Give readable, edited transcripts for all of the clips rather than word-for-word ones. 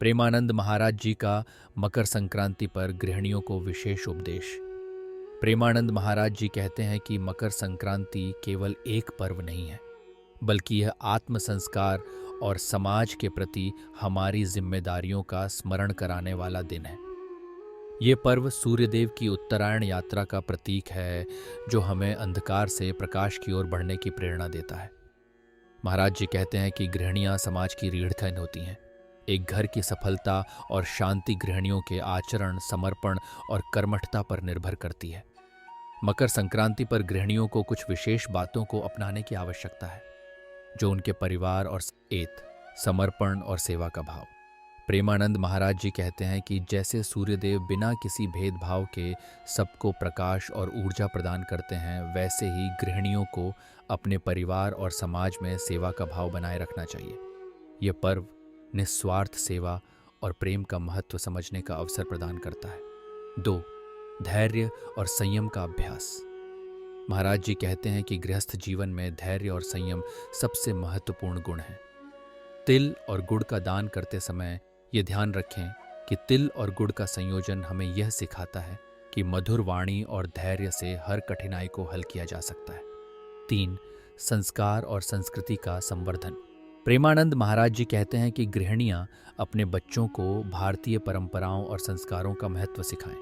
प्रेमानंद महाराज जी का मकर संक्रांति पर गृहिणियों को विशेष उपदेश। प्रेमानंद महाराज जी कहते हैं कि मकर संक्रांति केवल एक पर्व नहीं है, बल्कि यह आत्म संस्कार और समाज के प्रति हमारी जिम्मेदारियों का स्मरण कराने वाला दिन है। ये पर्व सूर्यदेव की उत्तरायण यात्रा का प्रतीक है, जो हमें अंधकार से प्रकाश की ओर बढ़ने की प्रेरणा देता है। महाराज जी कहते हैं कि गृहिणियां समाज की रीढ़ खंड होती हैं। एक घर की सफलता और शांति गृहिणियों के आचरण, समर्पण और कर्मठता पर निर्भर करती है। मकर संक्रांति पर गृहिणियों को कुछ विशेष बातों को अपनाने की आवश्यकता है, जो उनके परिवार और समर्पण और सेवा का भाव। प्रेमानंद महाराज जी कहते हैं कि जैसे सूर्यदेव बिना किसी भेदभाव के सबको प्रकाश और ऊर्जा प्रदान करते हैं, वैसे ही गृहिणियों को अपने परिवार और समाज में सेवा का भाव बनाए रखना चाहिए। यह पर्व निस्वार्थ सेवा और प्रेम का महत्व समझने का अवसर प्रदान करता है। 2. धैर्य और संयम का अभ्यास। महाराज जी कहते हैं कि गृहस्थ जीवन में धैर्य और संयम सबसे महत्वपूर्ण गुण हैं। तिल और गुड़ का दान करते समय ये ध्यान रखें कि तिल और गुड़ का संयोजन हमें यह सिखाता है कि मधुर वाणी और धैर्य से हर कठिनाई को हल किया जा सकता है। 3. संस्कार और संस्कृति का संवर्धन। प्रेमानंद महाराज जी कहते हैं कि गृहिणियां अपने बच्चों को भारतीय परंपराओं और संस्कारों का महत्व सिखाएं।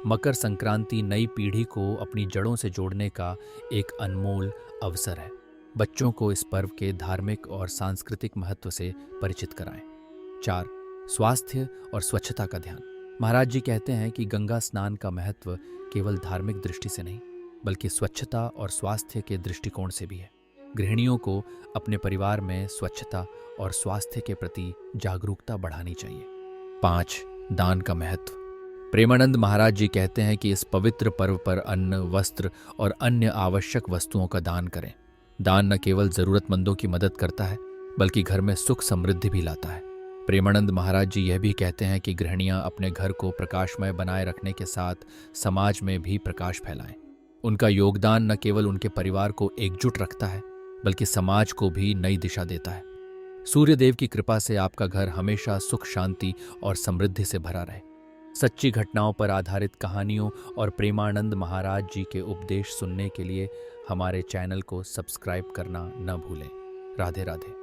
मकर संक्रांति नई पीढ़ी को अपनी जड़ों से जोड़ने का एक अनमोल अवसर है। बच्चों को इस पर्व के धार्मिक और सांस्कृतिक महत्व से परिचित कराएं। 4. स्वास्थ्य और स्वच्छता का ध्यान। महाराज जी कहते हैं कि गंगा स्नान का महत्व केवल धार्मिक दृष्टि से नहीं, बल्कि स्वच्छता और स्वास्थ्य के दृष्टिकोण से भी है। गृहिणियों को अपने परिवार में स्वच्छता और स्वास्थ्य के प्रति जागरूकता बढ़ानी चाहिए। 5. दान का महत्व। प्रेमानंद महाराज जी कहते हैं कि इस पवित्र पर्व पर अन्न, वस्त्र और अन्य आवश्यक वस्तुओं का दान करें। दान न केवल जरूरतमंदों की मदद करता है, बल्कि घर में सुख समृद्धि भी लाता है। प्रेमानंद महाराज जी यह भी कहते हैं कि गृहिणियां अपने घर को प्रकाशमय बनाए रखने के साथ समाज में भी प्रकाश फैलाएं। उनका योगदान न केवल उनके परिवार को एकजुट रखता है, बल्कि समाज को भी नई दिशा देता है। सूर्यदेव की कृपा से आपका घर हमेशा सुख, शांति और समृद्धि से भरा रहे। सच्ची घटनाओं पर आधारित कहानियों और प्रेमानंद महाराज जी के उपदेश सुनने के लिए हमारे चैनल को सब्सक्राइब करना न भूलें। राधे राधे।